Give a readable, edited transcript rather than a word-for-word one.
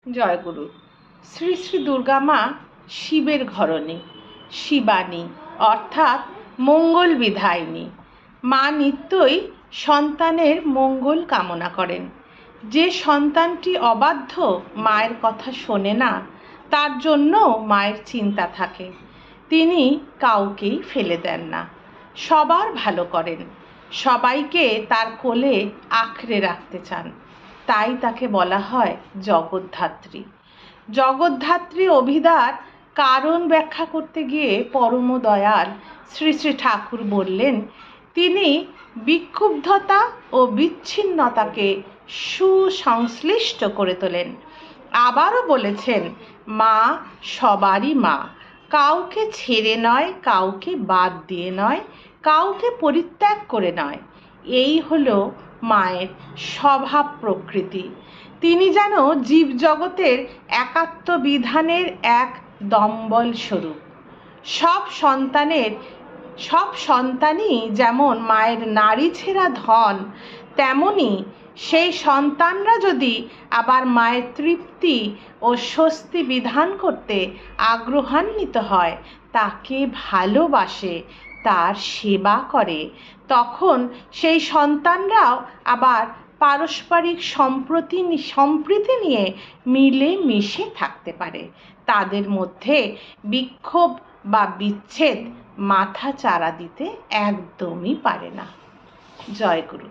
জয়গুরু। শ্রী শ্রী দুর্গা মা শিবের ঘরণী, শিবানী অর্থাৎ মঙ্গল বিধায়িনী। মা নিত্যই সন্তানের মঙ্গল কামনা করেন। যে সন্তানটি অবাধ্য, মায়ের কথা শোনে না, তার জন্য মায়ের চিন্তা থাকে। তিনি কাউকেই ফেলে দেন না, সবার ভালো করেন, সবাইকে তার কোলে আঁকড়ে রাখতে চান। তাই তাকে বলা হয় জগদ্ধাত্রী। জগদ্ধাত্রী অভিধার কারণ ব্যাখ্যা করতে গিয়ে পরম দয়াল শ্রী শ্রী ঠাকুর বললেন, তিনি বিক্ষুব্ধতা ও বিচ্ছিন্নতাকে সুসংশ্লিষ্ট করে তোলেন। আবারও বলেছেন, মা সবারই মা, কাউকে ছেড়ে নয়, কাউকে বাদ দিয়ে নয়, কাউকে পরিত্যাগ করে নয়। এই হলো মায়ের স্বভাব প্রকৃতি। তিনি যেন জীবজগতের একাত্ম বিধানের এক দম্বল স্বরূপ। সব সন্তানই যেমন মায়ের নাড়ি ছেঁড়া ধন, তেমনি সেই সন্তানরা যদি আবার মায়ের তৃপ্তি ও স্বস্তি বিধান করতে আগ্রহান্বিত হয়, তাকে ভালোবাসে, তার সেবা করে, তখন সেই সন্তানরাও আবার পারস্পরিক সম্প্রীতি নিয়ে মিলে মিশে থাকতে পারে। তাদের মধ্যে বিক্ষোভ বা বিচ্ছেদ মাথা চারা দিতে একদমই পারে না। জয় গুরু।